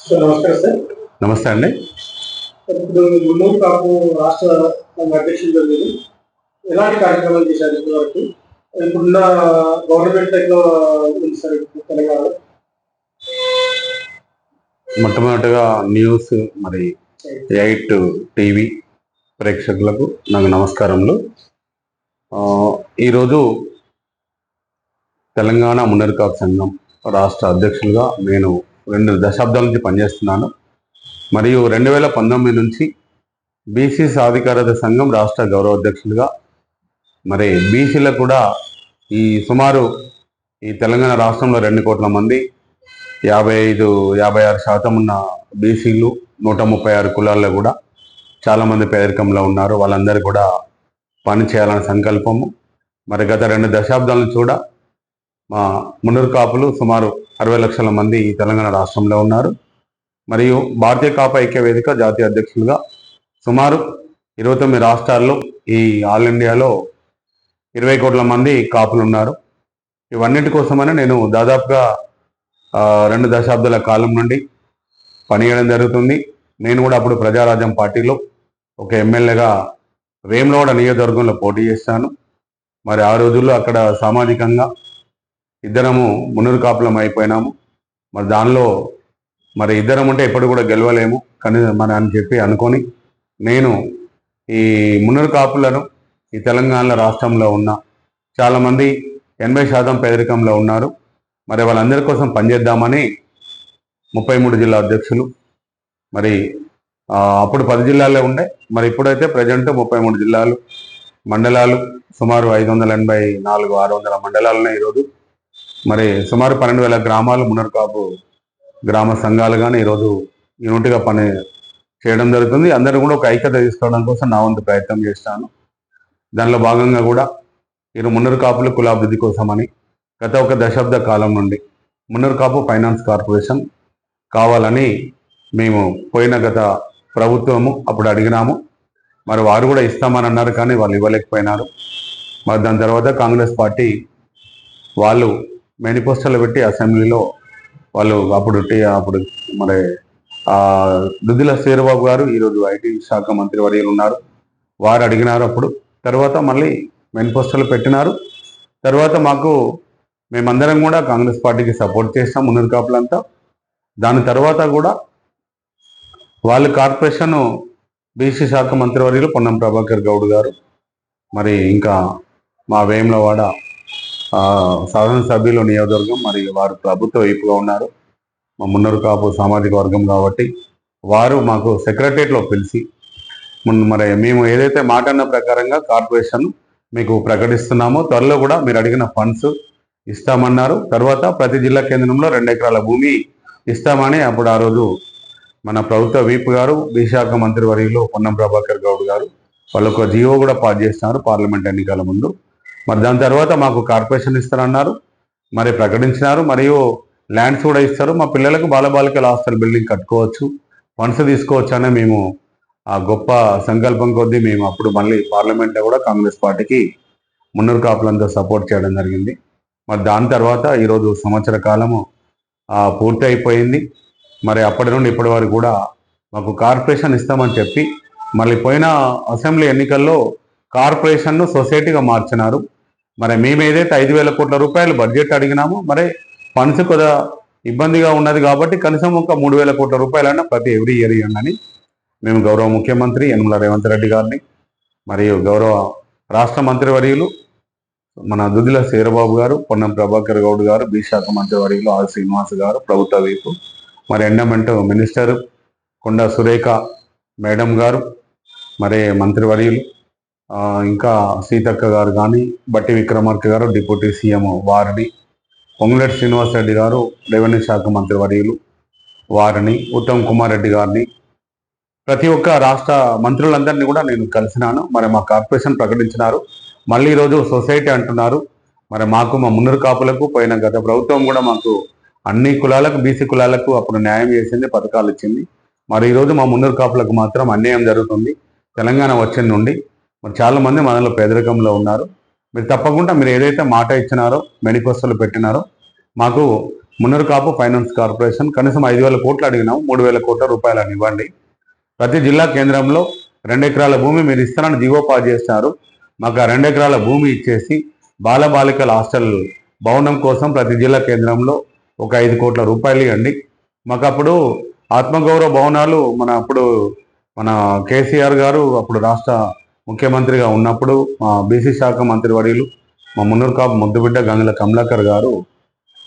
నమస్కారం సార్. నమస్తే అండి. ఇప్పుడు మున్నూరు కాపు రాష్ట్ర అధ్యక్షులుగా మీరు ఎలాంటి కార్యక్రమాలు చేశారు ఇప్పటివరకు? ఇప్పుడున్న గవర్నమెంట్ ఎట్లా ఉంది సార్ తెలంగాణలో? మొట్టమొదటిగా న్యూస్ మరి 8 టీవీ ప్రేక్షకులకు నాకు నమస్కారములు. ఈరోజు తెలంగాణ మున్నూరు కాపు సంఘం రాష్ట్ర అధ్యక్షులుగా నేను 2 దశాబ్దాల నుంచి పనిచేస్తున్నాను. మరియు 2019 నుంచి బీసీ సాధికారత సంఘం రాష్ట్ర గౌరవ అధ్యక్షులుగా మరి బీసీలకు కూడా ఈ సుమారు ఈ తెలంగాణ రాష్ట్రంలో 2 కోట్ల మంది 56% ఉన్న బీసీలు 136 కులాల్లో కూడా చాలామంది పేదరికంలో ఉన్నారు. వాళ్ళందరూ కూడా పని చేయాలనే సంకల్పము. మరి గత 2 దశాబ్దాల నుంచి కూడా మా మున్నూరు కాపులు సుమారు 60 లక్షల మంది ఈ తెలంగాణ రాష్ట్రంలో ఉన్నారు. మరియు భారతీయ కాపు ఐక్య వేదిక జాతీయ అధ్యక్షులుగా సుమారు 29 రాష్ట్రాల్లో ఈ ఆల్ ఇండియాలో 20 కోట్ల మంది కాపులు ఉన్నారు. ఇవన్నిటి కోసమని నేను దాదాపుగా 2 దశాబ్దాల కాలం నుండి పనిచేయడం జరుగుతుంది. నేను కూడా అప్పుడు ప్రజారాజ్యం పార్టీలో ఒక ఎమ్మెల్యేగా వేములవాడ నియోజకవర్గంలో పోటీ చేశాను. మరి ఆ రోజుల్లో అక్కడ సామాజికంగా ఇద్దరము మున్నూరు కాపులం అయిపోయినాము. మరి దానిలో మరి ఇద్దరం ఉంటే ఎప్పుడు కూడా గెలవలేము కానీ మరి అని చెప్పి అనుకొని నేను ఈ మున్నూరు కాపులను ఈ తెలంగాణ రాష్ట్రంలో ఉన్న చాలామంది 80% పేదరికంలో ఉన్నారు. మరి వాళ్ళందరి కోసం పనిచేద్దామని 33 జిల్లా అధ్యక్షులు మరి అప్పుడు 10 జిల్లాలే ఉండే. మరి ఇప్పుడైతే ప్రజెంట్ 33 జిల్లాలు మండలాలు సుమారు 584 600 మండలాలునే ఈరోజు. మరి సుమారు 12,000 గ్రామాలు మున్నూరు కాపు గ్రామ సంఘాలు కానీ ఈరోజు యూనిట్గా పని చేయడం జరుగుతుంది. అందరూ కూడా ఒక ఐక్యత తీసుకోవడం కోసం నా వంతు ప్రయత్నం చేస్తాను. దానిలో భాగంగా కూడా ఈరోజు మున్నూరు కాపులు కులాభివృద్ధి కోసమని గత 1 దశాబ్ద కాలం నుండి మున్నూరు కాపు ఫైనాన్స్ కార్పొరేషన్ కావాలని మేము పోయిన గత ప్రభుత్వము అప్పుడు అడిగినాము. మరి వారు కూడా ఇస్తామని అన్నారు కానీ వాళ్ళు ఇవ్వలేకపోయినారు. మరి దాని తర్వాత కాంగ్రెస్ పార్టీ వాళ్ళు మేనిఫెస్టోలో పెట్టి అసెంబ్లీలో వాళ్ళు అప్పుడు మరి దుద్దిల శ్రీరబాబు గారు ఈరోజు ఐటీ శాఖ మంత్రి వర్యులు ఉన్నారు. వారు అడిగినారు అప్పుడు. తర్వాత మళ్ళీ మేనిఫెస్టోలో పెట్టినారు. తర్వాత మేమందరం కూడా కాంగ్రెస్ పార్టీకి సపోర్ట్ చేస్తాం మున్నూరు కాపులంతా. దాని తర్వాత కూడా వాళ్ళు కార్పొరేషన్ బీసీ శాఖ మంత్రివర్యులు పొన్నం ప్రభాకర్ గౌడ్ గారు మరి ఇంకా మా వేములవాడ శాసనసభ్యులు నియోజకవర్గం మరి వారు ప్రభుత్వ వైపుగా ఉన్నారు. మా మున్నూరు కాపు సామాజిక వర్గం కాబట్టి వారు మాకు సెక్రటరియట్లో పిలిచి మరి మేము ఏదైతే మాట అన్న ప్రకారంగా కార్పొరేషన్ మీకు ప్రకటిస్తున్నామో త్వరలో కూడా మీరు అడిగిన ఫండ్స్ ఇస్తామన్నారు. తర్వాత ప్రతి జిల్లా కేంద్రంలో 2 ఎకరాల భూమి ఇస్తామని అప్పుడు ఆ రోజు మన ప్రభుత్వ వీపు గారు బీశాఖ మంత్రి వర్యులు పొన్నం ప్రభాకర్ గౌడ్ గారు వాళ్ళు ఒక జియో కూడా పాస్ చేస్తున్నారు పార్లమెంట్ ఎన్నికల ముందు. మరి దాని తర్వాత మాకు కార్పొరేషన్ ఇస్తారన్నారు. మరి ప్రకటించినారు. మరియు ల్యాండ్స్ కూడా ఇస్తారు. మా పిల్లలకు బాలబాలికల హాస్టల్ బిల్డింగ్ కట్టుకోవచ్చు, ఫండ్స్ తీసుకోవచ్చు అనే మేము ఆ గొప్ప సంకల్పం కొద్దీ మేము అప్పుడు మళ్ళీ పార్లమెంట్లో కూడా కాంగ్రెస్ పార్టీకి మున్నూరు కాపులంతా సపోర్ట్ చేయడం జరిగింది. మరి దాని తర్వాత ఈరోజు సంవత్సర కాలము పూర్తి అయిపోయింది. మరి అప్పటి నుండి ఇప్పటి వరకు కూడా మాకు కార్పొరేషన్ ఇస్తామని చెప్పి మళ్ళీ పోయిన అసెంబ్లీ ఎన్నికల్లో కార్పొరేషన్ను సొసైటీగా మార్చినారు. మరి మేము ఏదైతే 5,000 కోట్ల రూపాయలు బడ్జెట్ అడిగినామో మరి ఫండ్స్ కొద్దిగా ఇబ్బందిగా ఉన్నది కాబట్టి కనీసం ఒక 3,000 కోట్ల రూపాయలైనా ప్రతి ఎవ్రీ ఇయర్ ఇవ్వండి మేము గౌరవ ముఖ్యమంత్రి యనమల రేవంత్ రెడ్డి గారిని మరియు గౌరవ రాష్ట్ర మంత్రివర్యులు మన దుద్దిల శ్రీరబాబు గారు, పొన్నం ప్రభాకర్ గౌడ్ గారు, బీశాఖ మంత్రివర్యులు ఆర్ శ్రీనివాస్ గారు ప్రభుత్వ వైపు, మరి endowment minister Konda Surekha madam గారు, మరి మంత్రివర్యులు ఇంకా సీతక్క గారు కానీ, బట్టి విక్రమార్క గారు డిప్యూటీ సీఎం వారిని, పొంగులేటి శ్రీనివాస్ రెడ్డి గారు రెవెన్యూ శాఖ మంత్రివర్యులు వారిని, ఉత్తమ్ కుమార్ రెడ్డి గారిని, ప్రతి ఒక్క రాష్ట్ర మంత్రులందరినీ కూడా నేను కలిసినాను. మరి మా కార్పొరేషన్ ప్రకటించినారు. మళ్ళీ ఈరోజు సొసైటీ అంటున్నారు. మరి మా మున్నూరు కాపులకు పోయిన గత ప్రభుత్వం కూడా మాకు అన్ని కులాలకు బీసీ కులాలకు అప్పుడు న్యాయం చేసింది, పథకాలు ఇచ్చింది. మరి ఈరోజు మా మున్నూరు కాపులకు మాత్రం అన్యాయం జరుగుతుంది. తెలంగాణ వచ్చిన నుండి మరి చాలామంది మనలో పేదరికంలో ఉన్నారు. మీరు తప్పకుండా మీరు ఏదైతే మాట ఇచ్చినారో మేనిఫెస్టోలో పెట్టినారో మాకు మున్నూరు కాపు ఫైనాన్స్ కార్పొరేషన్ కనీసం 5,000 కోట్లు అడిగినాం, 3,000 కోట్ల రూపాయలు అని ఇవ్వండి. ప్రతి జిల్లా కేంద్రంలో 2 ఎకరాల భూమి మీరు ఇస్తారని జీవో పాస్ చేస్తారు. మాకు ఆ 2 ఎకరాల భూమి ఇచ్చేసి బాలబాలికల హాస్టల్ భవనం కోసం ప్రతి జిల్లా కేంద్రంలో ఒక 5 కోట్ల రూపాయలు ఇవ్వండి. మాకు అప్పుడు ఆత్మగౌరవ భవనాలు మన కేసీఆర్ గారు అప్పుడు రాష్ట్ర ముఖ్యమంత్రిగా ఉన్నప్పుడు మా బీసీ శాఖ మంత్రివర్యులు మా మున్నూరు కాపు ముద్దుబిడ్డ గంగుల కమలాకర్ గారు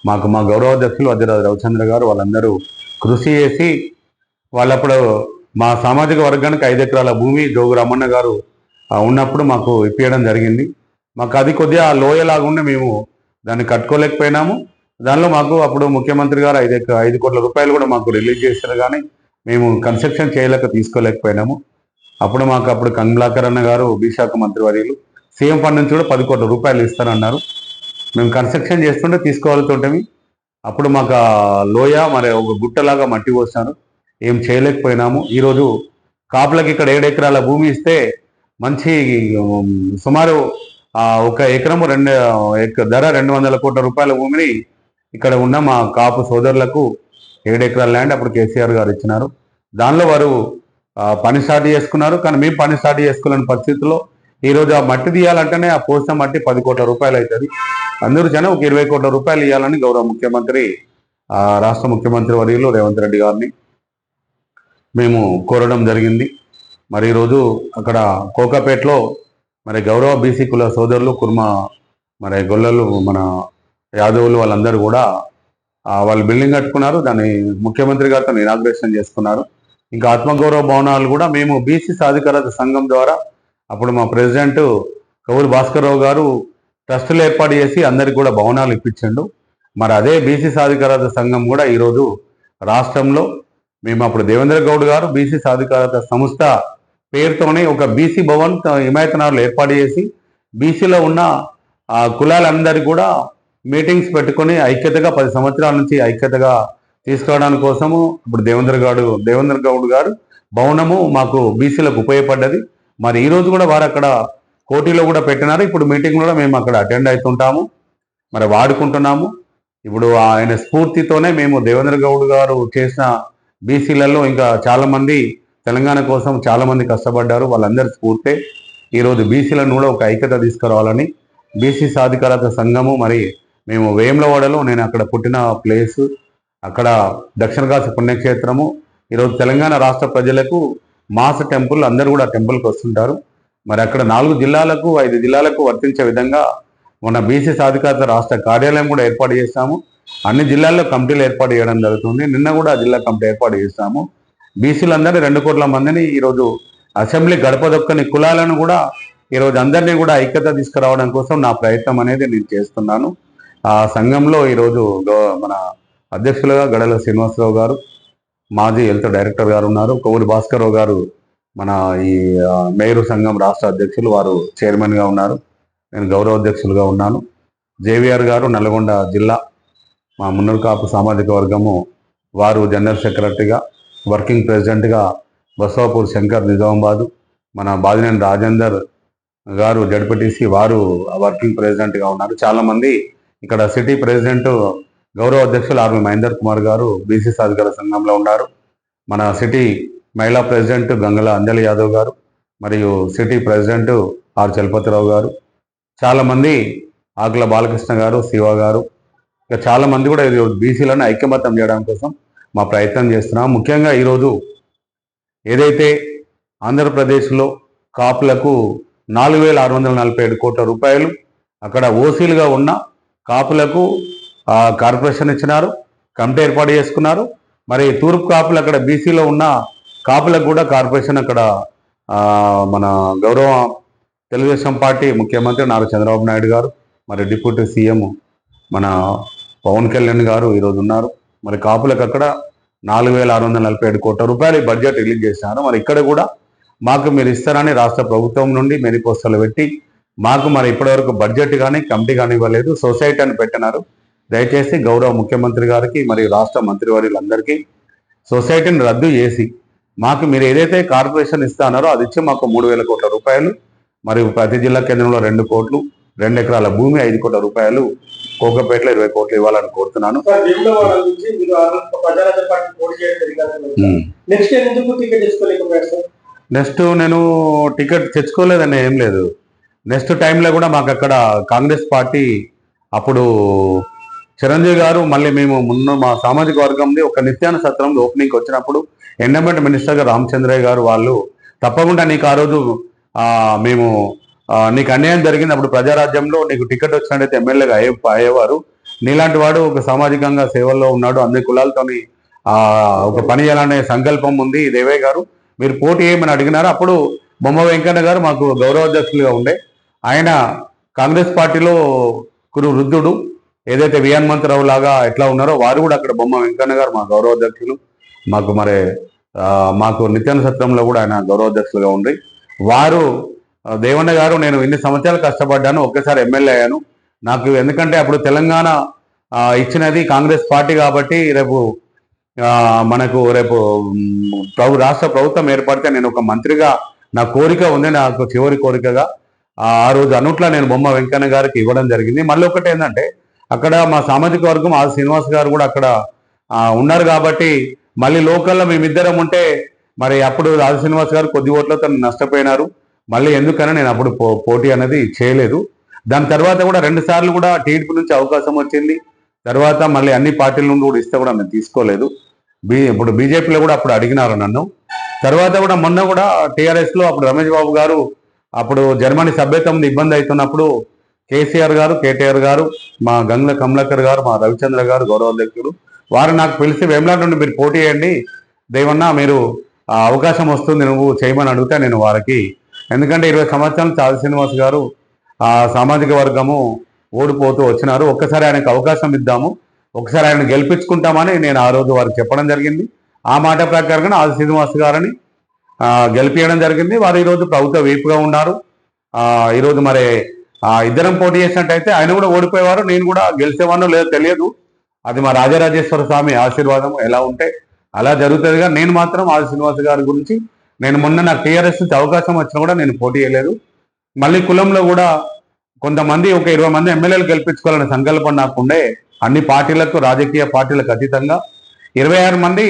మా గౌరవాధ్యక్షులు వజ్రరాజు రవిచంద్ర గారు వాళ్ళందరూ కృషి చేసి వాళ్ళప్పుడు మా సామాజిక వర్గానికి 5 ఎకరాల భూమి జోగు రమణ గారు ఉన్నప్పుడు మాకు ఇప్పించడం జరిగింది. మాకు అది కొద్దిగా లోయలాగుండే మేము దాన్ని కట్టుకోలేకపోయినాము. దానిలో మాకు అప్పుడు ముఖ్యమంత్రి గారు 5 కోట్ల రూపాయలు కూడా మాకు రిలీజ్ చేశారు, కానీ మేము కన్స్ట్రక్షన్ తీసుకోలేకపోయినాము. అప్పుడు కమలాకర్ అన్న గారు బీశాఖ మంత్రివర్యులు సీఎం ఫండ్ నుంచి కూడా 10 కోట్ల రూపాయలు ఇస్తారన్నారు. మేము కన్స్ట్రక్షన్ చేస్తుంటే తీసుకోవాలంటే అప్పుడు మాకు ఆ లోయ మరి ఒక గుట్టలాగా మట్టి పోసినారు, ఏం చేయలేకపోయినాము. ఈరోజు కాపులకు ఇక్కడ 7 ఎకరాల భూమి ఇస్తే మంచి సుమారు ఒక ఎకరము ధర 200 కోట్ల రూపాయల భూమిని ఇక్కడ ఉన్న మా కాపు సోదరులకు 7 ఎకరాల ల్యాండ్ అప్పుడు కేసీఆర్ గారు ఇచ్చినారు. దానిలో వారు పని స్టార్ట్ చేసుకున్నారు, కానీ మేము పని స్టార్ట్ చేసుకోలేని పరిస్థితుల్లో ఈరోజు ఆ మట్టి తీయాలంటేనే ఆ పోసిన మట్టి 10 కోట్ల రూపాయలు అవుతుంది. అందరూ జనం ఒక 20 కోట్ల రూపాయలు ఇవ్వాలని గౌరవ ముఖ్యమంత్రి రాష్ట్ర ముఖ్యమంత్రి వర్యులు రేవంత్ రెడ్డి గారిని మేము కోరడం జరిగింది. మరి ఈరోజు అక్కడ కోకాపేటలో మరి గౌరవ బీసీ కుల సోదరులు కుర్మ మరి గొల్లలు మన యాదవులు వాళ్ళందరూ కూడా వాళ్ళు బిల్డింగ్ కట్టుకున్నారు. దాన్ని ముఖ్యమంత్రి గారితో ఇనాగ్రేషన్ చేసుకున్నారు. ఇంకా ఆత్మగౌరవ భవనాలు కూడా మేము బీసీ సాధికారత సంఘం ద్వారా అప్పుడు మా ప్రెసిడెంట్ కౌలు భాస్కర్రావు గారు ట్రస్టులు ఏర్పాటు చేసి అందరికి కూడా భవనాలు ఇప్పించండు. మరి అదే బీసీ సాధికారత సంఘం కూడా ఈరోజు రాష్ట్రంలో మేము అప్పుడు దేవేంద్ర గౌడ్ గారు బీసీ సాధికారత సంస్థ పేరుతోనే ఒక బీసీ భవన్ హిమాయతనగర్లో ఏర్పాటు చేసి బీసీలో ఉన్న కులాలందరికీ కూడా మీటింగ్స్ పెట్టుకొని ఐక్యతగా 10 సంవత్సరాల నుంచి ఐక్యతగా తీసుకురావడానికి కోసము ఇప్పుడు దేవేంద్ర గౌడ్ గారు భవనము మాకు బీసీలకు ఉపయోగపడ్డది. మరి ఈరోజు కూడా వారు అక్కడ కోటిలో కూడా పెట్టినారు. ఇప్పుడు మీటింగ్ కూడా మేము అక్కడ అటెండ్ అవుతుంటాము, మరి వాడుకుంటున్నాము. ఇప్పుడు ఆయన స్ఫూర్తితోనే మేము దేవేంద్ర గౌడ్ గారు చేసిన బీసీలలో ఇంకా చాలామంది తెలంగాణ కోసం చాలామంది కష్టపడ్డారు. వాళ్ళందరి స్ఫూర్తే ఈరోజు బీసీలను కూడా ఒక ఐక్యత తీసుకురావాలని బీసీ సాధికారత సంఘము మరి మేము వేములవాడలో నేను అక్కడ పుట్టిన ప్లేసు, అక్కడ దక్షిణ కాశీ పుణ్యక్షేత్రము. ఈరోజు తెలంగాణ రాష్ట్ర ప్రజలకు మాస టెంపుల్ అందరూ కూడా టెంపుల్కి వస్తుంటారు. మరి అక్కడ 4 జిల్లాలకు 5 జిల్లాలకు వర్తించే విధంగా మొన్న బీసీ సాధికారత రాష్ట్ర కార్యాలయం కూడా ఏర్పాటు చేస్తాము. అన్ని జిల్లాల్లో కమిటీలు ఏర్పాటు చేయడం జరుగుతుంది. నిన్న కూడా జిల్లా కమిటీ ఏర్పాటు చేస్తాము. బీసీలందరినీ 2 కోట్ల మందిని ఈరోజు అసెంబ్లీ గడపదొక్కని కులాలను కూడా ఈరోజు అందరినీ కూడా ఐక్యత తీసుకురావడం కోసం నా ప్రయత్నం అనేది నేను చేస్తున్నాను. ఆ సంఘంలో ఈరోజు మన అధ్యక్షులుగా గడల శ్రీనివాసరావు గారు, మాజీ హెల్త్ డైరెక్టర్ గారు ఉన్నారు. కౌలు భాస్కర్రావు గారు మన ఈ మేయరు సంఘం రాష్ట్ర అధ్యక్షులు, వారు చైర్మన్గా ఉన్నారు. నేను గౌరవ అధ్యక్షులుగా ఉన్నాను. జేవిఆర్ గారు నల్గొండ జిల్లా మా మున్నూరు కాపు సామాజిక వర్గము, వారు జనరల్ సెక్రటరీగా, వర్కింగ్ ప్రెసిడెంట్గా బసవాపూర్ శంకర్ నిజామాబాదు, మన బాదినేని రాజేందర్ గారు జడ్పీటీసీ, వారు వర్కింగ్ ప్రెసిడెంట్గా ఉన్నారు. చాలామంది ఇక్కడ సిటీ ప్రెసిడెంట్ గౌరవ అధ్యక్షులు ఆర్వి మహేందర్ కుమార్ గారు బీసీ సాధికార సంఘంలో ఉన్నారు. మన సిటీ మహిళా ప్రెసిడెంట్ గంగల అంజలి యాదవ్ గారు, మరియు సిటీ ప్రెసిడెంట్ ఆర్ చలపతిరావు గారు, చాలామంది ఆకుల బాలకృష్ణ గారు, శివ గారు, ఇంకా చాలామంది కూడా బీసీలను ఐక్యమత్యం చేయడం కోసం మా ప్రయత్నం చేస్తున్నాం. ముఖ్యంగా ఈరోజు ఏదైతే ఆంధ్రప్రదేశ్లో కాపులకు 4,647 కోట్ల రూపాయలు అక్కడ ఓసీలుగా ఉన్న కాపులకు కార్పొరేషన్ ఇచ్చినారు, కమిటీ ఏర్పాటు చేసుకున్నారు. మరి తూర్పు కాపులు అక్కడ బీసీలో ఉన్న కాపులకు కూడా కార్పొరేషన్ అక్కడ మన గౌరవ తెలుగుదేశం పార్టీ ముఖ్యమంత్రి నారా చంద్రబాబు నాయుడు గారు, మరి డిప్యూటీ సీఎం మన పవన్ కళ్యాణ్ గారు ఈరోజు ఉన్నారు. మరి కాపులకు అక్కడ 4,647 కోట్ల రూపాయలు బడ్జెట్ రిలీజ్ చేశారు. మరి ఇక్కడ కూడా మాకు మీరు ఇస్తారని రాష్ట్ర ప్రభుత్వం నుండి మేనిఫెస్టోలు పెట్టి మాకు మరి ఇప్పటివరకు బడ్జెట్ కానీ కమిటీ కానీ ఇవ్వలేదు. సొసైటీ అని పెట్టినారు. దయచేసి గౌరవ ముఖ్యమంత్రి గారికి మరియు రాష్ట్ర మంత్రివర్యులందరికీ సొసైటీని రద్దు చేసి మాకు మీరు ఏదైతే కార్పొరేషన్ ఇస్తానారో అది ఇచ్చి మాకు 3,000 కోట్ల రూపాయలు, మరియు ప్రతి జిల్లా కేంద్రంలో 2 కోట్లు, 2 ఎకరాల భూమి 5 కోట్ల రూపాయలు, కోకపేటలో 20 కోట్లు ఇవ్వాలని కోరుతున్నాను. సార్ వేములవాడ నుంచి మీరు ప్రజారాజ్య పార్టీ పోటీ చేయడం జరిగింది. నెక్స్ట్ ఎందుకు టికెట్ తెచ్చుకోలేకపోయారు సార్? నెక్స్ట్ నేను టికెట్ తెచ్చుకోలేదని ఏం లేదు. నెక్స్ట్ టైంలో కూడా మాకు అక్కడ కాంగ్రెస్ పార్టీ అప్పుడు చిరంజీవి గారు మళ్ళీ మేము మా సామాజిక వర్గంది ఒక నిత్యాన సత్రంలో ఓపెనింగ్కి వచ్చినప్పుడు ఎండోమెంట్ మినిస్టర్గా రామచంద్రయ్య గారు వాళ్ళు తప్పకుండా నీకు ఆ రోజు మేము నీకు అన్యాయం జరిగింది, అప్పుడు ప్రజారాజ్యంలో నీకు టికెట్ వచ్చినట్టయితే ఎమ్మెల్యేగా అయ్యేవారు, నీలాంటి వాడు ఒక సామాజికంగా సేవల్లో ఉన్నాడు, అన్ని కులాలతోని ఒక పని చేయాలనే సంకల్పం ఉంది దేవయ్య గారు, మీరు పోటీ చేయమని అడిగినారు. అప్పుడు బొమ్మ వెంకన్న గారు మాకు గౌరవాధ్యక్షులుగా ఉండే, ఆయన కాంగ్రెస్ పార్టీలో కురు వృద్ధుడు, ఏదైతే వి హనుమంతరావు లాగా ఎట్లా ఉన్నారో వారు కూడా అక్కడ బొమ్మ వెంకన్న గారు మా గౌరవాధ్యక్షులు, మాకు నిత్యాన సత్రంలో కూడా ఆయన గౌరవాధ్యక్షులుగా ఉండి, వారు దేవన్న గారు నేను ఇన్ని సంవత్సరాలు కష్టపడ్డాను, ఒక్కసారి ఎమ్మెల్యే అయ్యాను నాకు, ఎందుకంటే అప్పుడు తెలంగాణ ఇచ్చినది కాంగ్రెస్ పార్టీ కాబట్టి రేపు మనకు రాష్ట్ర ప్రభుత్వం ఏర్పడితే నేను ఒక మంత్రిగా నా కోరిక ఉంది, నాకు చివరి కోరికగా ఆ రోజు అనుట్లా నేను బొమ్మ వెంకన్న గారికి ఇవ్వడం జరిగింది. మళ్ళీ ఒకటి ఏంటంటే అక్కడ మా సామాజిక వర్గం ఆది శ్రీనివాస్ గారు కూడా అక్కడ ఉన్నారు కాబట్టి మళ్ళీ లోకల్లో మేమిద్దరం ఉంటే మరి అప్పుడు ఆది శ్రీనివాస్ గారు కొద్ది ఓట్లతో నష్టపోయినారు, మళ్ళీ ఎందుకని నేను అప్పుడు పోటీ అనేది చేయలేదు. దాని తర్వాత కూడా 2 సార్లు కూడా టీడీపీ నుంచి అవకాశం వచ్చింది, తర్వాత మళ్ళీ అన్ని పార్టీల నుండి కూడా ఇస్తే కూడా నేను తీసుకోలేదు. ఇప్పుడు బీజేపీలో కూడా అప్పుడు అడిగినారు నన్ను, తర్వాత కూడా మొన్న కూడా టీఆర్ఎస్లో అప్పుడు రమేష్ బాబు గారు అప్పుడు జర్మనీ సభ్యత్వం ఇబ్బంది అవుతున్నప్పుడు కేసీఆర్ గారు, కేటీఆర్ గారు, మా గంగుల కమలాకర్ గారు, మా రవిచంద్ర గారు గౌరవాధ్యక్షుడు, వారు నాకు పిలిచి వేములవాడ నుండి మీరు పోటీ చేయండి దేవన్నా, మీరు అవకాశం వస్తుంది నువ్వు చేయమని అడిగితే నేను వారికి, ఎందుకంటే 20 సంవత్సరాలు ఆది శ్రీనివాస్ గారు సామాజిక వర్గము ఓడిపోతూ వచ్చినారు, ఒక్కసారి ఆయనకు అవకాశం ఇద్దాము, ఒకసారి ఆయన గెలిపించుకుంటామని నేను ఆ రోజు వారికి చెప్పడం జరిగింది. ఆ మాట ప్రకారంగా ఆది శ్రీనివాస్ గారిని గెలిపించడం జరిగింది. వారు ఈరోజు ప్రభుత్వ వీపుగా ఉన్నారు. ఈరోజు మరి ఇద్దరం పోటీ చేసినట్టయితే ఆయన కూడా ఓడిపోయేవారు, నేను కూడా గెలిచేవానో లేదో తెలియదు, అది మా రాజరాజేశ్వర స్వామి ఆశీర్వాదం ఎలా ఉంటే అలా జరుగుతుందిగా. నేను మాత్రం ఆది శ్రీనివాస్ గారి గురించి నేను మొన్న నాకు టీఆర్ఎస్ నుంచి అవకాశం వచ్చినా కూడా నేను పోటీ చేయలేదు. మళ్ళీ కులంలో కూడా కొంతమంది ఒక 20 మంది ఎమ్మెల్యేలు గెలిపించుకోవాలనే సంకల్పం నాకుండే, అన్ని పార్టీలకు రాజకీయ పార్టీలకు అతీతంగా 26 మంది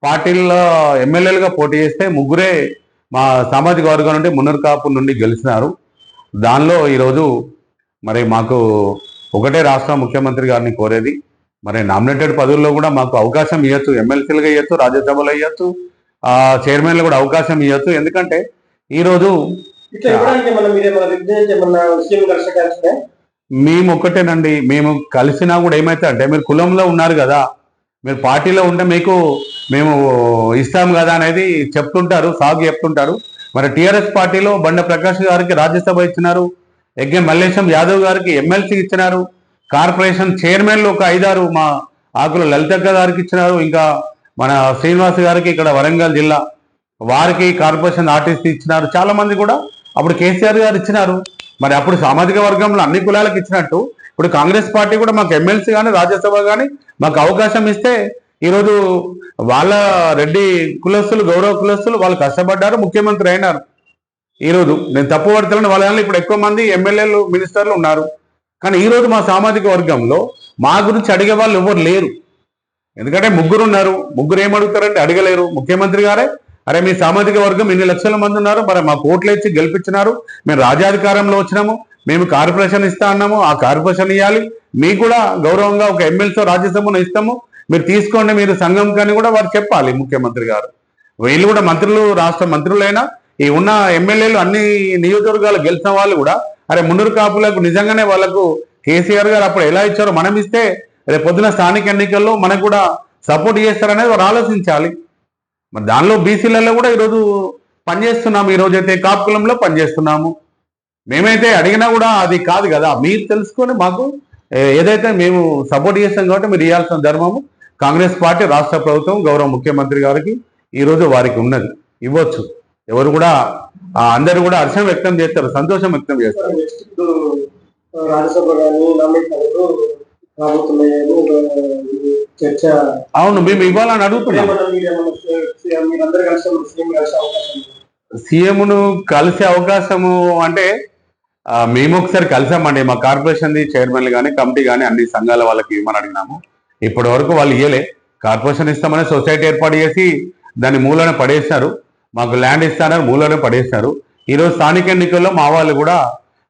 పార్టీల్లో ఎమ్మెల్యేలుగా పోటీ చేస్తే 3 మా సామాజిక వర్గం నుండి మున్నూరు కాపు నుండి గెలిచినారు. దానిలో ఈరోజు మరి మాకు ఒకటే రాష్ట్ర ముఖ్యమంత్రి గారిని కోరేది, మరి నామినేటెడ్ పదవుల్లో కూడా మాకు అవకాశం ఇవ్వచ్చు, ఎమ్మెల్సీలుగా ఇవ్వచ్చు, రాజ్యసభలో ఇవ్వచ్చు, చైర్మన్లు కూడా అవకాశం ఇవ్వచ్చు. ఎందుకంటే ఈరోజు మేము ఒకటేనండి, మేము కలిసినా కూడా ఏమైతే అంటే మీరు కులంలో ఉన్నారు కదా, మీరు పార్టీలో ఉంటే మేము ఇస్తాం కదా అనేది చెప్తుంటారు, సాగు చెప్తుంటారు. మరి టీఆర్ఎస్ పార్టీలో బండ ప్రకాష్ గారికి రాజ్యసభ ఇచ్చినారు, యజ్ఞ మల్లేశం యాదవ్ గారికి ఎమ్మెల్సీ ఇచ్చినారు, కార్పొరేషన్ చైర్మన్లు ఒక 5-6 మా ఆకుల లలితక్క గారికి ఇచ్చినారు, ఇంకా మన శ్రీనివాస్ గారికి ఇక్కడ వరంగల్ జిల్లా వారికి కార్పొరేషన్ ఆర్టిస్ట్ ఇచ్చినారు, చాలా మంది కూడా అప్పుడు కేసీఆర్ గారు ఇచ్చినారు. మరి అప్పుడు సామాజిక వర్గంలో అన్ని కులాలకు ఇచ్చినట్టు ఇప్పుడు కాంగ్రెస్ పార్టీ కూడా మాకు ఎమ్మెల్సీ కానీ రాజ్యసభ కానీ మాకు అవకాశం ఇస్తే ఈరోజు వాళ్ళ రెడ్డి కులస్తులు, గౌరవ కులస్తులు వాళ్ళు కష్టపడ్డారు, ముఖ్యమంత్రి అయినారు. ఈరోజు నేను తప్పు పడతాను, వాళ్ళ ఇప్పుడు ఎక్కువ మంది ఎమ్మెల్యేలు మినిస్టర్లు ఉన్నారు, కానీ ఈరోజు మా సామాజిక వర్గంలో మా గురించి అడిగే వాళ్ళు ఎవరు లేరు. ఎందుకంటే 3 ఉన్నారు, 3 ఏమడుగుతారంటే అడగలేరు. ముఖ్యమంత్రి గారే అరే మీ సామాజిక వర్గం ఇన్ని లక్షల మంది ఉన్నారు, మరి మా కోట్లు ఇచ్చి గెలిపించినారు, మేము రాజ్యాధికారంలో వచ్చినాము, మేము కార్పొరేషన్ ఇస్తా అన్నాము, ఆ కార్పొరేషన్ ఇవ్వాలి, మీకు కూడా గౌరవంగా ఒక ఎమ్మెల్సీ రాజ్యసభను ఇస్తాము, మీరు తీసుకోండి, మీరు సంఘం కానీ కూడా వారు చెప్పాలి ముఖ్యమంత్రి గారు. వీళ్ళు కూడా మంత్రులు, రాష్ట్ర మంత్రులైనా ఈ ఉన్న ఎమ్మెల్యేలు అన్ని నియోజకవర్గాలు గెలిచిన వాళ్ళు కూడా అరే మున్నూరు కాపులకు నిజంగానే వాళ్ళకు కేసీఆర్ గారు అప్పుడు ఎలా ఇచ్చారో మనం ఇస్తే రేపు పొద్దున స్థానిక ఎన్నికల్లో మనకు కూడా సపోర్ట్ చేస్తారనేది వారు ఆలోచించాలి. మరి దానిలో బీసీలలో కూడా ఈరోజు పనిచేస్తున్నాము, ఈరోజు అయితే కాపు కులంలో పనిచేస్తున్నాము. మేమైతే అడిగినా కూడా అది కాదు కదా, మీరు తెలుసుకొని మాకు ఏదైతే మేము సపోర్ట్ చేస్తాం కాబట్టి మీరు ఇవ్వాల్సిన ధర్మము కాంగ్రెస్ పార్టీ రాష్ట్ర ప్రభుత్వం గౌరవ ముఖ్యమంత్రి గారికి ఈరోజు వారికి ఉన్నది, ఇవ్వచ్చు. ఎవరు కూడా అందరూ కూడా హర్షం వ్యక్తం చేస్తారు, సంతోషం వ్యక్తం చేస్తారు. అవును, మేము ఇవ్వాలని అడుగుతున్నాం. సీఎంను కలిసే అవకాశము అంటే మేము ఒకసారి కలిసామండి, మా కార్పొరేషన్ చైర్మన్లు కానీ కమిటీ కానీ అన్ని సంఘాల వాళ్ళకి ఇవ్వమని అడిగినాము. ఇప్పటి వరకు వాళ్ళు ఇయ్యలే. కార్పొరేషన్ ఇస్తామని సొసైటీ ఏర్పాటు చేసి దాన్ని మూలన పడేసినారు. మాకు ల్యాండ్ ఇస్తానని మూలనే పడేసినారు. ఈరోజు స్థానిక ఎన్నికల్లో మా వాళ్ళు కూడా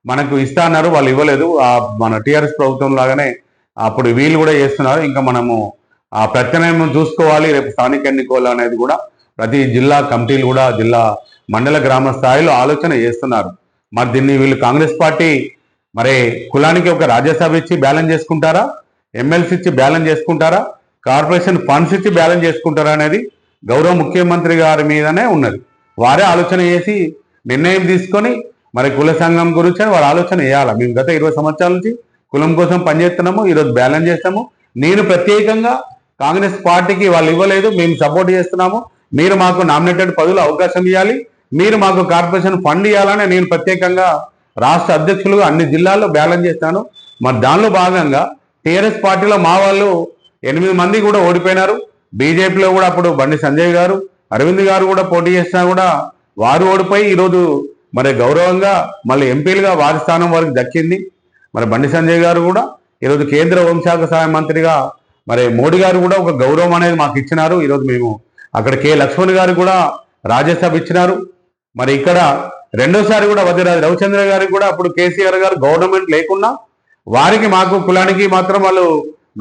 మనకు ఇస్తా అన్నారు, వాళ్ళు ఇవ్వలేదు. మన టీఆర్ఎస్ ప్రభుత్వం లాగానే అప్పుడు వీళ్ళు కూడా చేస్తున్నారు. ఇంకా మనము ఆ ప్రత్యామ్నాయం చూసుకోవాలి. రేపు స్థానిక ఎన్నికలు అనేది కూడా ప్రతి జిల్లా కమిటీలు కూడా జిల్లా మండల గ్రామ స్థాయిలో ఆలోచన చేస్తున్నారు. మరి దీన్ని వీళ్ళు కాంగ్రెస్ పార్టీ మరి కులానికి ఒక రాజ్యసభ ఇచ్చి బ్యాలెన్స్ చేసుకుంటారా, ఎమ్మెల్సీ ఇచ్చి బ్యాలెన్స్ చేసుకుంటారా, కార్పొరేషన్ ఫండ్స్ ఇచ్చి బ్యాలెన్స్ చేసుకుంటారా అనేది గౌరవ ముఖ్యమంత్రి గారి మీదనే ఉన్నది. వారే ఆలోచన చేసి నిర్ణయం తీసుకొని మరి కుల సంఘం గురించి వారు ఆలోచన చేయాలి. మేము గత 20 సంవత్సరాల నుంచి కులం కోసం పనిచేస్తున్నాము, ఈరోజు బ్యాలెన్స్ చేస్తాము. నేను ప్రత్యేకంగా కాంగ్రెస్ పార్టీకి వాళ్ళు ఇవ్వలేదు, మేము సపోర్ట్ చేస్తున్నాము, మీరు మాకు నామినేటెడ్ పదవులు అవకాశం ఇవ్వాలి, మీరు మాకు కార్పొరేషన్ ఫండ్ ఇవ్వాలని నేను ప్రత్యేకంగా రాష్ట్ర అధ్యక్షులుగా అన్ని జిల్లాల్లో బ్యాలెన్స్ చేస్తాను. మరి దానిలో భాగంగా టీఆర్ఎస్ పార్టీలో మా వాళ్ళు 8 మంది కూడా ఓడిపోయినారు. బీజేపీలో కూడా అప్పుడు బండి సంజయ్ గారు, అరవింద్ గారు కూడా పోటీ చేసినా కూడా వారు ఓడిపోయి ఈరోజు మరి గౌరవంగా మళ్ళీ ఎంపీలుగా వారి స్థానం వారికి దక్కింది. మరి బండి సంజయ్ గారు కూడా ఈరోజు కేంద్ర హోంశాఖ సహాయ మంత్రిగా మరి మోడీ గారు కూడా ఒక గౌరవం అనేది మాకు ఇచ్చినారు. ఈరోజు మేము అక్కడ కె లక్ష్మణ్ గారు కూడా రాజ్యసభ ఇచ్చినారు. మరి ఇక్కడ రెండోసారి కూడా వదిరాజు రవిచంద్ర గారికి కూడా అప్పుడు కేసీఆర్ గారు గవర్నమెంట్ లేకున్నా వారికి మాకు కులానికి మాత్రం వాళ్ళు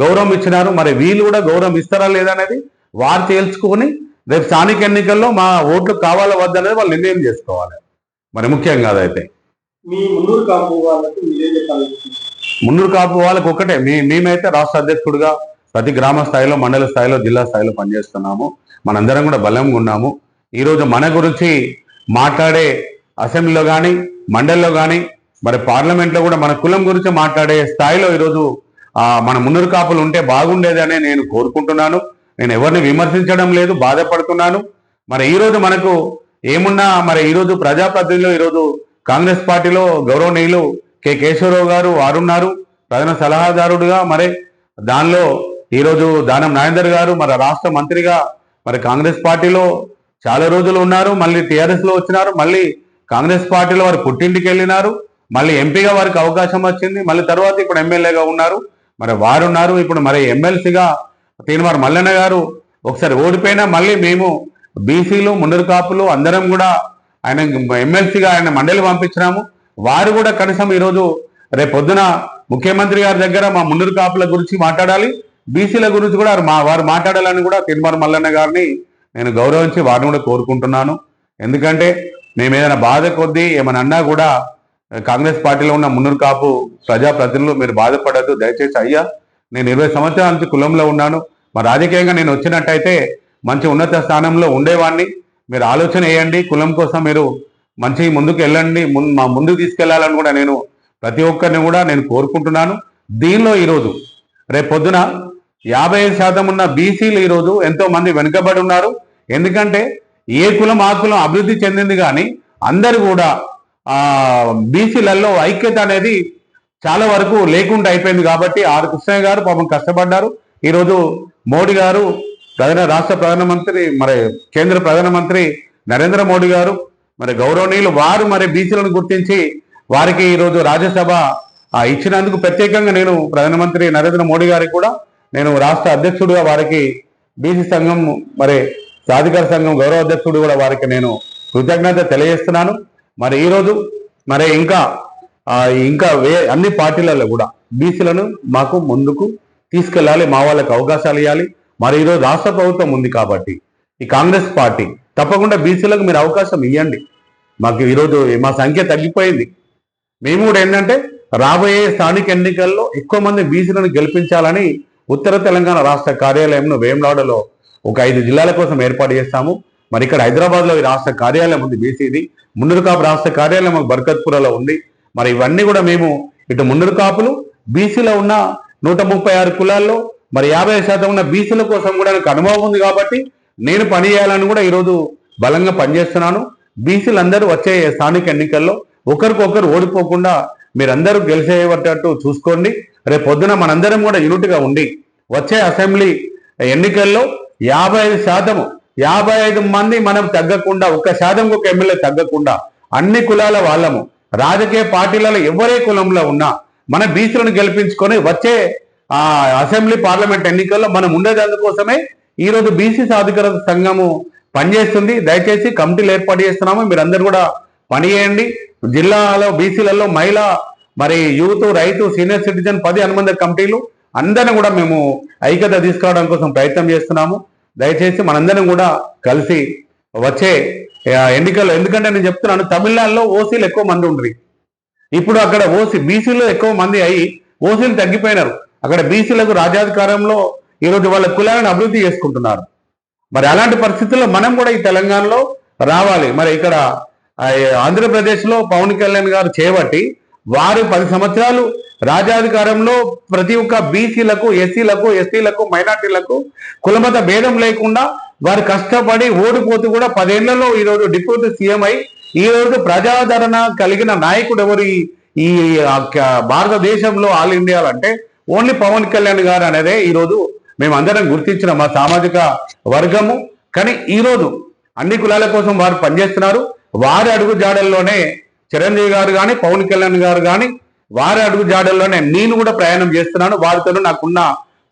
గౌరవం ఇచ్చినారు. మరి వీళ్ళు కూడా గౌరవం ఇస్తారా లేదా అనేది వారు తేల్చుకొని రేపు స్థానిక ఎన్నికల్లో మా ఓట్లు కావాలా వద్దనేది వాళ్ళు నిర్ణయం చేసుకోవాలి. మరి ముఖ్యంగా అదైతే మీ మున్నూరు కాపు వాళ్ళకి మీరేం చెప్పాలి? మున్నూరు కాపు వాళ్ళకి ఒకటే, మేమైతే రాష్ట్ర అధ్యక్షుడిగా ప్రతి గ్రామ స్థాయిలో, మండల స్థాయిలో, జిల్లా స్థాయిలో పనిచేస్తున్నాము. మనందరం కూడా బలంగా ఉన్నాము. ఈరోజు మన గురించి మాట్లాడే అసెంబ్లీలో కానీ మండలిలో కానీ మరి పార్లమెంట్లో కూడా మన కులం గురించి మాట్లాడే స్థాయిలో ఈరోజు మన మున్నూరు కాపులు ఉంటే బాగుండేదని నేను కోరుకుంటున్నాను. నేను ఎవరిని విమర్శించడం లేదు, బాధపడుతున్నాను. మరి ఈరోజు మనకు ఏమున్నా మరి ఈరోజు ప్రజాప్రతినిధులు ఈరోజు కాంగ్రెస్ పార్టీలో గౌరవనీయులు కె కేశవరావు గారు వారున్నారు ప్రధాన సలహాదారుడుగా. మరి దానిలో ఈరోజు దానం నాగేందర్ గారు మరి రాష్ట్ర మంత్రిగా మరి కాంగ్రెస్ పార్టీలో చాలా రోజులు ఉన్నారు. మళ్ళీ టీఆర్ఎస్ లో వచ్చినారు, మళ్ళీ కాంగ్రెస్ పార్టీలో వారు పుట్టింటికి వెళ్ళినారు, మళ్ళీ ఎంపీగా వారికి అవకాశం వచ్చింది, మళ్ళీ తర్వాత ఇప్పుడు ఎమ్మెల్యేగా ఉన్నారు. మరి వారు ఉన్నారు. ఇప్పుడు మరి ఎమ్మెల్సీగా తీన్మార్ మల్లన్న గారు ఒకసారి ఓడిపోయినా మళ్ళీ మేము బీసీలు మున్నూరు కాపులు అందరం కూడా ఆయన ఎమ్మెల్సీగా ఆయన మండలి పంపించినాము. వారు కూడా కనీసం ఈరోజు రేపు పొద్దున ముఖ్యమంత్రి గారి దగ్గర మా మున్నూరు కాపుల గురించి మాట్లాడాలి, బీసీల గురించి కూడా వారు మాట్లాడాలని కూడా తీన్మార్ మల్లన్న గారిని నేను గౌరవించి వారిని కూడా కోరుకుంటున్నాను. ఎందుకంటే మేము ఏదైనా బాధ కొద్దీ ఏమైనా అన్నా కూడా కాంగ్రెస్ పార్టీలో ఉన్న మున్నూరు కాపు ప్రజాప్రతినిధులు మీరు బాధపడద్దు దయచేసి. అయ్యా నేను 20 సంవత్సరాల నుంచి కులంలో ఉన్నాను, మరి రాజకీయంగా నేను వచ్చినట్టయితే మంచి ఉన్నత స్థానంలో ఉండేవాడిని. మీరు ఆలోచన వేయండి, కులం కోసం మీరు మంచి ముందుకు వెళ్ళండి, మా ముందుకు తీసుకెళ్లాలని కూడా నేను ప్రతి ఒక్కరిని కూడా నేను కోరుకుంటున్నాను. దీనిలో ఈరోజు రేపు పొద్దున 55% ఉన్న బీసీలు ఈరోజు ఎంతో మంది వెనుకబడి ఉన్నారు. ఎందుకంటే ఏ కులం ఆ కులం అభివృద్ధి చెందింది, కానీ అందరు కూడా బీసీలలో ఐక్యత అనేది చాలా వరకు లేకుండా అయిపోయింది. కాబట్టి ఆర్ కృష్ణయ్య గారు పాపం కష్టపడ్డారు. ఈరోజు మోడీ గారు రాష్ట్ర ప్రధానమంత్రి మరి కేంద్ర ప్రధానమంత్రి నరేంద్ర మోడీ గారు మరి గౌరవనీయులు వారు మరి బీసీలను గుర్తించి వారికి ఈరోజు రాజ్యసభ ఇచ్చినందుకు ప్రత్యేకంగా నేను ప్రధానమంత్రి నరేంద్ర మోడీ గారికి కూడా నేను రాష్ట్ర అధ్యక్షుడిగా వారికి బీసీ సంఘం మరి సాధికార సంఘం గౌరవ అధ్యక్షుడు కూడా వారికి నేను కృతజ్ఞత తెలియజేస్తున్నాను. మరి ఈరోజు మరి ఇంకా అన్ని పార్టీలలో కూడా బీసీలను మాకు ముందుకు తీసుకెళ్ళాలి, మా వాళ్ళకి అవకాశాలు ఇవ్వాలి. మరి ఈరోజు రాష్ట్ర ప్రభుత్వం ఉంది కాబట్టి ఈ కాంగ్రెస్ పార్టీ తప్పకుండా బీసీలకు మీరు అవకాశం ఇవ్వండి. మాకు ఈరోజు మా సంఖ్య తగ్గిపోయింది. మేము కూడా ఏంటంటే రాబోయే స్థానిక ఎన్నికల్లో ఎక్కువ మంది బీసీలను గెలిపించాలని ఉత్తర తెలంగాణ రాష్ట్ర కార్యాలయంలో వేములవాడలో ఒక 5 జిల్లాల కోసం ఏర్పాటు చేస్తాము. మరి ఇక్కడ హైదరాబాద్లో ఈ రాష్ట్ర కార్యాలయం ఉంది బీసీది, మున్నూరు కాపు రాష్ట్ర కార్యాలయం బర్కత్పురలో ఉంది. మరి ఇవన్నీ కూడా మేము ఇటు మున్నూరు కాపులు బీసీలో ఉన్న 136 కులాల్లో మరి 50% ఉన్న బీసీల కోసం కూడా నాకు అనుభవం ఉంది కాబట్టి నేను పని చేయాలని కూడా ఈరోజు బలంగా పనిచేస్తున్నాను. బీసీలందరూ వచ్చే స్థానిక ఎన్నికల్లో ఒకరికొకరు ఓడిపోకుండా మీరందరూ గెలిచేటట్టు చూసుకోండి. రేపు పొద్దున మనందరం కూడా యూనిట్గా ఉండి వచ్చే అసెంబ్లీ ఎన్నికల్లో 55 మంది మనం తగ్గకుండా 1% ఒక ఎమ్మెల్యే తగ్గకుండా అన్ని కులాల వాళ్ళము రాజకీయ పార్టీలలో ఎవరే కులంలో ఉన్నా మన బీసీలను గెలిపించుకొని వచ్చే అసెంబ్లీ పార్లమెంట్ ఎన్నికల్లో మనం ఉండేదందుకోసమే ఈరోజు బీసీ సాధికారత సంఘము పనిచేస్తుంది. దయచేసి కమిటీలు ఏర్పాటు చేస్తున్నాము, మీరందరూ కూడా పనిచేయండి. జిల్లాలో బీసీలలో మహిళా మరి యూత్ రైతు సీనియర్ సిటిజన్ 10 అనుబంధ కమిటీలు అందరిని కూడా మేము ఐక్యత తీసుకురావడం కోసం ప్రయత్నం చేస్తున్నాము. దయచేసి మనందరం కూడా కలిసి వచ్చే ఎన్నికల్లో, ఎందుకంటే నేను చెప్తున్నాను తమిళనాడులో ఓసీలు ఎక్కువ మంది ఉండ్రి, ఇప్పుడు అక్కడ బీసీలు ఎక్కువ మంది అయ్యి ఓసీలు తగ్గిపోయినారు. అక్కడ బీసీలకు రాజ్యాధికారంలో ఈరోజు వాళ్ళ కులాలను అభివృద్ధి చేసుకుంటున్నారు. మరి అలాంటి పరిస్థితుల్లో మనం కూడా ఈ తెలంగాణలో రావాలి. మరి ఇక్కడ ఆంధ్రప్రదేశ్లో పవన్ కళ్యాణ్ గారు చేపట్టి వారు 10 సంవత్సరాలు రాజ్యాధికారంలో ప్రతి ఒక్క బీసీలకు ఎస్సీలకు ఎస్టీలకు మైనార్టీలకు కులమత భేదం లేకుండా వారు కష్టపడి ఓడిపోతూ కూడా 10 ఏళ్లలో ఈరోజు డిప్యూటీ సీఎం అయి ఈరోజు ప్రజాదరణ కలిగిన నాయకుడు ఎవరు ఈ భారతదేశంలో ఆల్ ఇండియాలో అంటే ఓన్లీ పవన్ కళ్యాణ్ గారు అనేదే ఈరోజు మేమందరం గుర్తించిన మా సామాజిక వర్గము. కానీ ఈరోజు అన్ని కులాల కోసం వారు పనిచేస్తున్నారు. వారి అడుగు జాడల్లోనే చిరంజీవి గారు కానీ పవన్ కళ్యాణ్ గారు కానీ వారి అడుగు జాడల్లోనే నేను కూడా ప్రయాణం చేస్తున్నాను. వారితో నాకున్న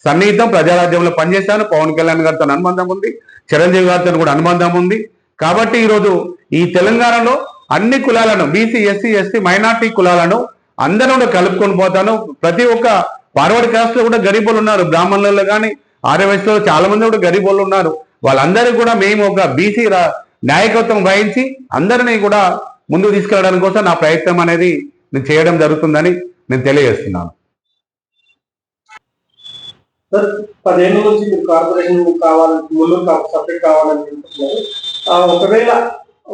సన్నిహితం, ప్రజారాజ్యంలో పనిచేశాను. పవన్ కళ్యాణ్ గారితో అనుబంధం ఉంది, చిరంజీవి గారితో కూడా అనుబంధం ఉంది. కాబట్టి ఈరోజు ఈ తెలంగాణలో అన్ని కులాలను బీసీ ఎస్సీ ఎస్టీ మైనార్టీ కులాలను అందరూ కూడా కలుపుకొని పోతాను. ప్రతి ఒక్క ఫార్వర్డ్ కాస్ట్ లో కూడా గరీబులు ఉన్నారు, బ్రాహ్మణులలో కానీ ఆర్యవైశ్యులో చాలా మంది కూడా గరీబులు ఉన్నారు. వాళ్ళందరికీ కూడా మేము ఒక బీసీ నాయకత్వం వహించి అందరినీ కూడా ముందుకు తీసుకెళ్ళడానికి కోసం నా ప్రయత్నం అనేది నేను చేయడం జరుగుతుందని నేను తెలియజేస్తున్నాను. సార్ 10 ఏళ్ళ నుంచి మీరు కార్పొరేషన్ కావాలని ముందు సపరేట్ కావాలని అనుకుంటున్నారు. ఒకవేళ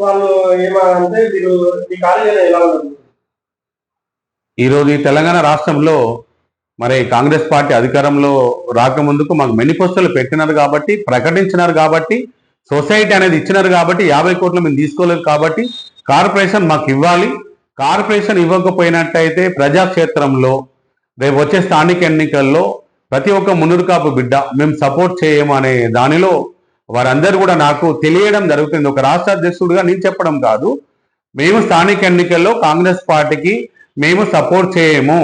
వాళ్ళు ఏమంటే మీరు మీ కార్యాలయం ఎలా ఉంటుంది? ఈరోజు ఈ తెలంగాణ రాష్ట్రంలో మరి కాంగ్రెస్ పార్టీ అధికారంలో రాకముందుకు మాకు మేనిఫెస్టోలు పెట్టినారు కాబట్టి, ప్రకటించినారు కాబట్టి, సొసైటీ అనేది ఇచ్చినారు కాబట్టి 50 కోట్లు మేము తీసుకోలేదు కాబట్టి కార్పొరేషన్ మాకు ఇవ్వాలి. కార్పొరేషన్ ఇవ్వకపోయినట్టయితే ప్రజాక్షేత్రంలో రేపు వచ్చే స్థానిక ఎన్నికల్లో ప్రతి ఒక్క మున్నూరు కాపు బిడ్డ మేము సపోర్ట్ చేయము అనే దానిలో వారందరూ కూడా నాకు తెలియడం జరుగుతుంది. ఒక రాష్ట్ర అధ్యక్షుడిగా నేను చెప్పడం కాదు, మేము స్థానిక ఎన్నికల్లో కాంగ్రెస్ పార్టీకి మేము సపోర్ట్ చేయము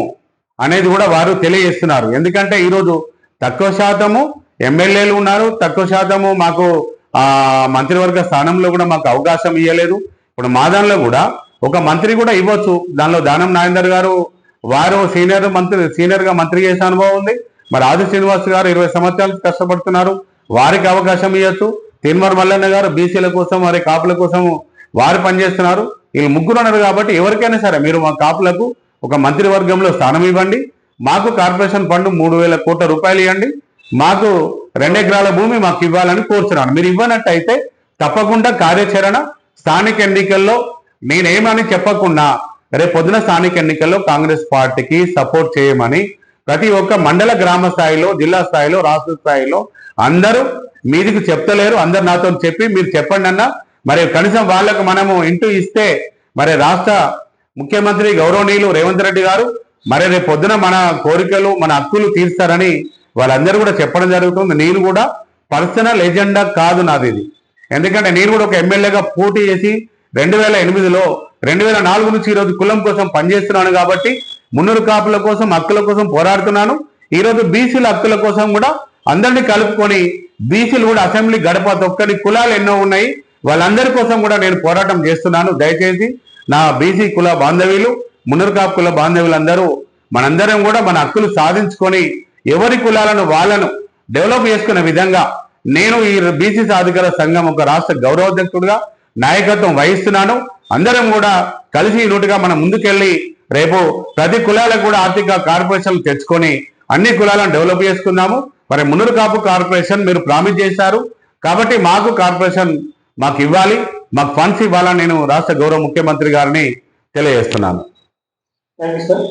అనేది కూడా వారు తెలియజేస్తున్నారు. ఎందుకంటే ఈరోజు తక్కువ శాతము ఎమ్మెల్యేలు ఉన్నారు, తక్కువ శాతము మాకు మంత్రివర్గ స్థానంలో కూడా మాకు అవకాశం ఇవ్వలేదు. ఇప్పుడు మా దానిలో కూడా ఒక మంత్రి కూడా ఇవ్వచ్చు. దానిలో దానం నాగేందర్ గారు వారు సీనియర్గా మంత్రి చేసే అనుభవం ఉంది. మరి ఆది శ్రీనివాస్ గారు 20 సంవత్సరాలు కష్టపడుతున్నారు, వారికి అవకాశం ఇవ్వచ్చు. తీన్మార్ మల్లన్న గారు బీసీల కోసం మరి కాపుల కోసం వారు పనిచేస్తున్నారు. వీళ్ళు ముగ్గురు ఉన్నారు కాబట్టి ఎవరికైనా సరే మీరు మా కాపులకు ఒక మంత్రివర్గంలో స్థానం ఇవ్వండి, మాకు కార్పొరేషన్ ఫండ్ 3000 కోట్ల రూపాయలు ఇవ్వండి, మాకు 2 ఎకరాల భూమి మాకు ఇవ్వాలని కోరుచున్నాను. మీరు ఇవ్వనట్టయితే తప్పకుండా కార్యాచరణ స్థానిక ఎన్నికల్లో నేనేమని చెప్పకుండా రేపు పొద్దున స్థానిక ఎన్నికల్లో కాంగ్రెస్ పార్టీకి సపోర్ట్ చేయమని ప్రతి ఒక్క మండల గ్రామ స్థాయిలో జిల్లా స్థాయిలో రాష్ట్ర స్థాయిలో అందరూ మీదికి చెప్తలేరు, అందరు నాతో చెప్పి మీరు చెప్పండి అన్న. మరి కనీసం వాళ్ళకు మనము ఇంటూ ఇస్తే మరి రాష్ట్ర ముఖ్యమంత్రి గౌరవనీయులు రేవంత్ రెడ్డి గారు మరి రేపు పొద్దున మన కోరికలు మన హక్కులు తీర్స్తారని వాళ్ళందరూ కూడా చెప్పడం జరుగుతుంది. నేను కూడా పర్సనల్ ఎజెండా కాదు నాది ఇది, ఎందుకంటే నేను కూడా ఒక ఎమ్మెల్యేగా పోటీ చేసి 2008లో 2004 నుంచి ఈరోజు కులం కోసం పనిచేస్తున్నాను కాబట్టి మున్నూరు కాపుల కోసం హక్కుల కోసం పోరాడుతున్నాను. ఈరోజు బీసీల హక్కుల కోసం కూడా అందరినీ కలుపుకొని బీసీలు కూడా అసెంబ్లీ గడప తొక్కని కులాలు ఎన్నో ఉన్నాయి, వాళ్ళందరి కోసం కూడా నేను పోరాటం చేస్తున్నాను. దయచేసి నా బీసీ కుల బాంధవ్యులు మున్నూరు కాపు కుల బాంధవ్యులందరూ మనందరం కూడా మన హక్కులు సాధించుకొని ఎవరి కులాలను వాళ్ళను డెవలప్ చేసుకునే విధంగా నేను ఈ బీసీ సాధికార సంఘం ఒక రాష్ట్ర గౌరవాధ్యక్షుడిగా నాయకత్వం వహిస్తున్నాను. అందరం కూడా కలిసి నూటిగా మనం ముందుకెళ్ళి రేపు ప్రతి కులాలకు కూడా ఆర్థిక కార్పొరేషన్లు తెచ్చుకొని అన్ని కులాలను డెవలప్ చేసుకుందాము. మరి మున్నూరు కాపు కార్పొరేషన్ మీరు ప్రామిస్ చేశారు కాబట్టి మాకు కార్పొరేషన్ మాకు ఇవ్వాలి, మాకు ఫండ్స్ ఇవ్వాలని నేను రాష్ట్ర గౌరవ ముఖ్యమంత్రి గారిని తెలియజేస్తున్నాను. Thank you sir.